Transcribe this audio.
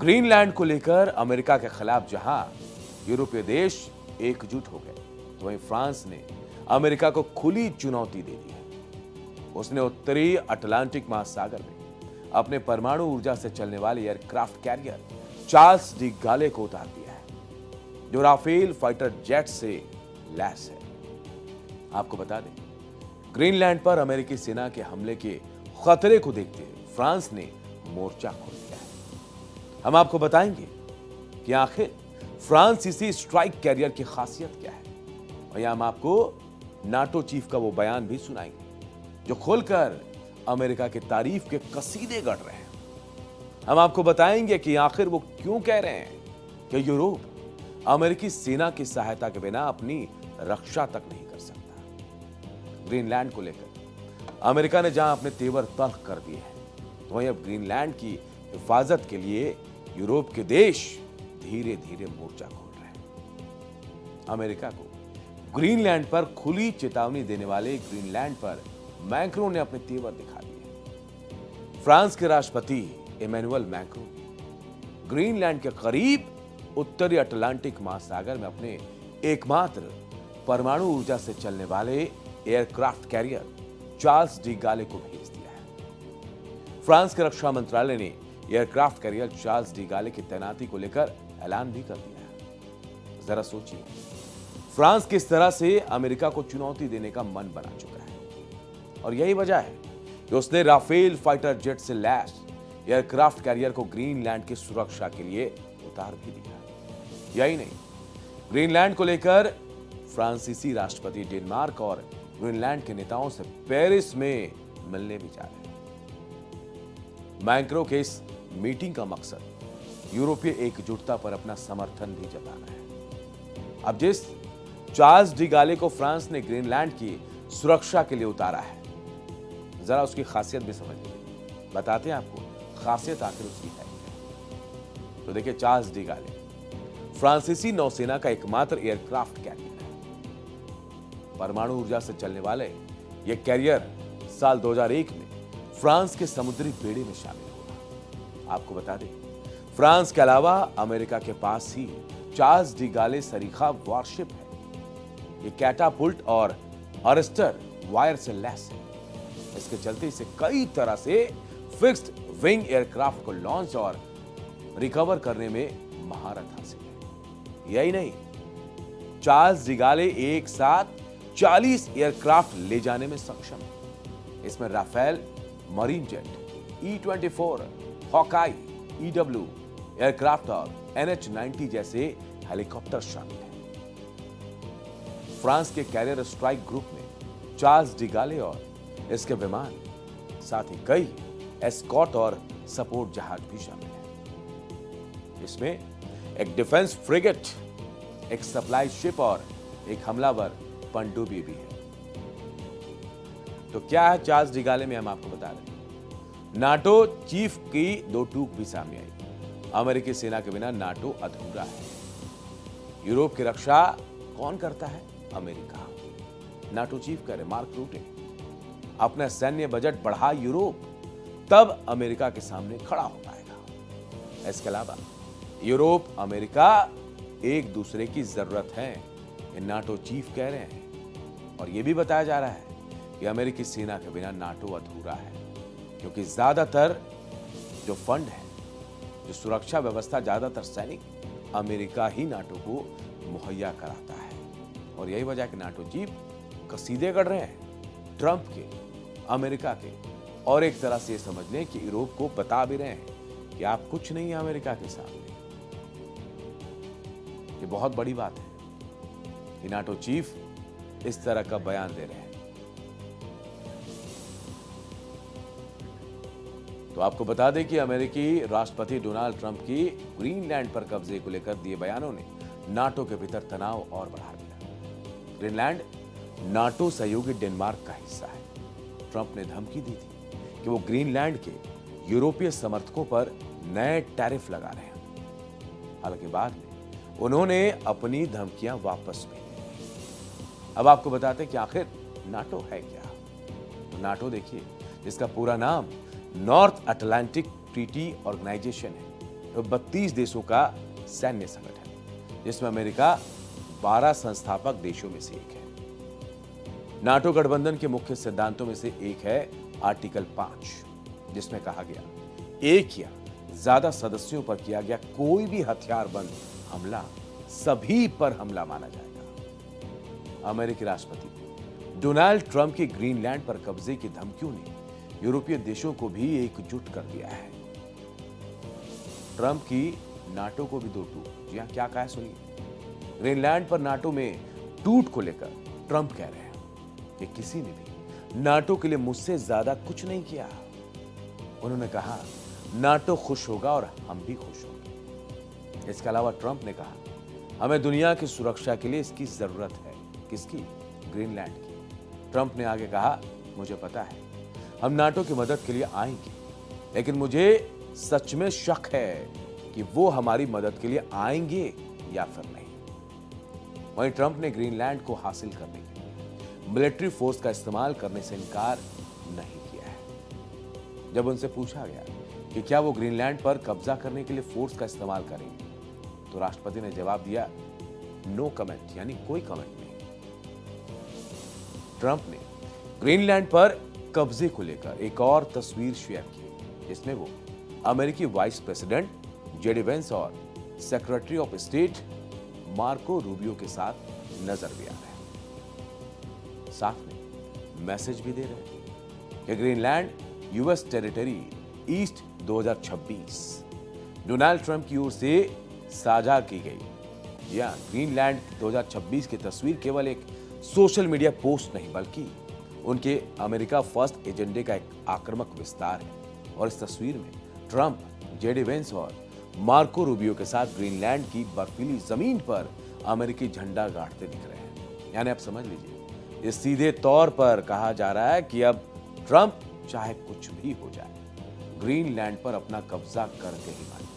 Greenland को लेकर America के खिलाफ जहां यूरोपीय देश एकजुट हो गए, तो वहीं फ्रांस ने अमेरिका को खुली चुनौती दे दी है। उसने उत्तरी अटलांटिक महासागर में अपने परमाणु ऊर्जा से चलने वाले एयरक्राफ्ट कैरियर चार्ल्स डी गाले को उतार दिया है, जो राफेल फाइटर जेट से लैस है। आपको बता दें, ग्रीनलैंड पर अमेरिकी सेना के हमले के खतरे को देखते हुए फ्रांस ने मोर्चा खोल दिया है। हम आपको बताएंगे कि आखिर फ्रांसीसी स्ट्राइक कैरियर की खासियत क्या है, और यहां हम आपको नाटो चीफ का वो बयान भी सुनाएंगे जो खोलकर अमेरिका के तारीफ के कसीदे गढ़ रहे हैं। हम आपको बताएंगे कि आखिर वो क्यों कह रहे हैं कि यूरोप अमेरिकी सेना की सहायता के बिना अपनी रक्षा तक नहीं कर सकता। ग्रीनलैंड को लेकर अमेरिका ने जहां अपने तेवर तल्ख कर दिए हैं, तो वहीं अब ग्रीनलैंड की हिफाजत के लिए यूरोप के देश धीरे धीरे मोर्चा खोल रहे हैं। अमेरिका को ग्रीनलैंड पर खुली चेतावनी देने वाले ग्रीनलैंड पर मैक्रों ने अपने तेवर दिखा दिए। फ्रांस के राष्ट्रपति इमैनुअल मैक्रों ग्रीनलैंड के करीब उत्तरी अटलांटिक महासागर में अपने एकमात्र परमाणु ऊर्जा से चलने वाले एयरक्राफ्ट कैरियर चार्ल्स डी गाले को भेज दिया है। फ्रांस के रक्षा मंत्रालय ने एयरक्राफ्ट कैरियर चार्ल्स डी गाले की तैनाती को लेकर ऐलान भी कर दिया है। जरा सोचिए, फ्रांस किस तरह से अमेरिका को चुनौती देने का मन बना चुका है, और यही वजह है कि उसने राफेल फाइटर जेट से लैस एयरक्राफ्ट कैरियर को ग्रीनलैंड की सुरक्षा के लिए उतार भी दिया। यही नहीं, ग्रीनलैंड को लेकर फ्रांसीसी राष्ट्रपति डेनमार्क और ग्रीनलैंड के नेताओं से पेरिस में मिलने भी जा रहे हैं। मैक्रो के इस मीटिंग का मकसद यूरोपीय एकजुटता पर अपना समर्थन भी जताना है। अब जिस चार्ल्स डी गाले को फ्रांस ने ग्रीनलैंड की सुरक्षा के लिए उतारा है, जरा उसकी खासियत भी समझ लीजिए। बताते हैं आपको खासियत आखिर उसकी है क्या। तो देखिए, चार्ल्स डी गाले फ्रांसीसी नौसेना का एकमात्र एयरक्राफ्ट कैरियर है। परमाणु ऊर्जा से चलने वाले यह कैरियर साल 2001 में फ्रांस के समुद्री बेड़े में शामिल हुआ। आपको बता दें, फ्रांस के अलावा अमेरिका के पास ही चार्ल्स डी गाले सरीखा वॉरशिप है। यह कैटापुल्ट और अरेस्टर वायर से लैस है। इसके चलते इसे कई तरह से फिक्स्ड विंग एयरक्राफ्ट को लॉन्च और रिकवर करने में महारत हासिल है। यही नहीं, चार्ल्स डी गाले एक साथ 40 एयरक्राफ्ट ले जाने में सक्षम है। इसमें Rafale marine jet, E-24, Hawkeye, EW aircraft और NH-90 जैसे हेलीकॉप्टर शामिल हैं। फ्रांस के कैरियर स्ट्राइक ग्रुप में चार्ल्स डी गाले और इसके विमान, साथ ही कई एस्कॉर्ट और सपोर्ट जहाज भी शामिल हैं। इसमें एक डिफेंस फ्रिगेट, एक सप्लाई शिप और एक हमलावर पनडुब्बी भी है। तो क्या है चार्ल्स डी गाले में, हम आपको बता रहे हैं। नाटो चीफ की दो टूक भी सामने आई। अमेरिकी सेना के बिना नाटो अधूरा है। यूरोप की रक्षा कौन करता है? अमेरिका। नाटो चीफ कह रहे मार्क रूटे, अपना सैन्य बजट बढ़ा यूरोप, तब अमेरिका के सामने खड़ा हो पाएगा। इसके अलावा यूरोप अमेरिका एक दूसरे की जरूरत है, ये नाटो चीफ कह रहे हैं। और यह भी बताया जा रहा है कि अमेरिकी सेना के बिना नाटो अधूरा है, क्योंकि ज्यादातर जो फंड है, जो सुरक्षा व्यवस्था, ज्यादातर सैनिक अमेरिका ही नाटो को मुहैया कराता है। और यही वजह कि नाटो चीफ कसीदे गढ़ रहे हैं ट्रंप के, अमेरिका के, और एक तरह से समझ लें कि यूरोप को बता भी रहे हैं कि आप कुछ नहीं है अमेरिका के सामने। ये बहुत बड़ी बात है कि नाटो चीफ इस तरह का बयान दे रहे हैं। तो आपको बता दें कि अमेरिकी राष्ट्रपति डोनाल्ड ट्रंप की ग्रीनलैंड पर कब्जे को लेकर दिए बयानों ने नाटो के भीतर तनाव और बढ़ा दिया। ग्रीनलैंड नाटो सहयोगी डेनमार्क का हिस्सा है। ट्रंप ने धमकी दी थी कि वो ग्रीनलैंड के यूरोपीय समर्थकों पर नए टैरिफ लगा रहे हैं। हालांकि बाद में उन्होंने अपनी धमकियां वापस भी ली। अब आपको बताते हैं कि आखिर नाटो है क्या। तो नाटो देखिए, जिसका पूरा नाम नॉर्थ अटलांटिक ट्रीटी ऑर्गेनाइजेशन है। 32 देशों का सैन्य संगठन, जिसमें अमेरिका 12 संस्थापक देशों में से एक है। नाटो गठबंधन के मुख्य सिद्धांतों में से एक है आर्टिकल 5, जिसमें कहा गया एक या ज्यादा सदस्यों पर किया गया कोई भी हथियारबंद हमला सभी पर हमला माना जाएगा। अमेरिकी राष्ट्रपति डोनाल्ड ट्रंप की ग्रीनलैंड पर कब्जे की धमकियों ने यूरोपीय देशों को भी एकजुट कर दिया है। ट्रंप की नाटो को भी दो टूट। जी हां, क्या कहा है सुनिए। ग्रीनलैंड पर नाटो में टूट को लेकर ट्रंप कह रहे हैं कि किसी ने भी नाटो के लिए मुझसे ज्यादा कुछ नहीं किया। उन्होंने कहा नाटो खुश होगा और हम भी खुश होंगे। इसके अलावा ट्रंप ने कहा हमें दुनिया की सुरक्षा के लिए इसकी जरूरत है। किसकी? ग्रीनलैंड की। ट्रंप ने आगे कहा मुझे पता है हम नाटो की मदद के लिए आएंगे, लेकिन मुझे सच में शक है कि वो हमारी मदद के लिए आएंगे या फिर नहीं। वहीं ट्रंप ने ग्रीनलैंड को हासिल करने के लिए मिलिट्री फोर्स का इस्तेमाल करने से इनकार नहीं किया है। जब उनसे पूछा गया कि क्या वो ग्रीनलैंड पर कब्जा करने के लिए फोर्स का इस्तेमाल करेंगे, तो राष्ट्रपति ने जवाब दिया नो कमेंट, यानी कोई कमेंट नहीं। ट्रंप ने ग्रीनलैंड पर कब्जे को लेकर एक और तस्वीर शेयर की, जिसमें वो अमेरिकी वाइस प्रेसिडेंट जेडी वेंस और secretary of state Marco Rubio के साथ नजर भी आ रहे हैं। साथ में मैसेज भी दे रहे हैं कि Greenland US territory east 2026 Donald Trump की ओर से साझा की गई। या ग्रीनलैंड 2026 की तस्वीर केवल एक सोशल मीडिया पोस्ट नहीं, बल्कि उनके अमेरिका फर्स्ट एजेंडे का एक आक्रामक विस्तार है। और इस तस्वीर में ट्रंप, जेडी वेंस और मार्को रूबियो के साथ ग्रीनलैंड की बर्फीली जमीन पर अमेरिकी झंडा गाड़ते दिख रहे हैं। यानी आप समझ लीजिए, इस सीधे तौर पर कहा जा रहा है कि अब ट्रंप चाहे कुछ भी हो जाए, ग्रीनलैंड पर अपना कब्जा करके ही मानेंगे।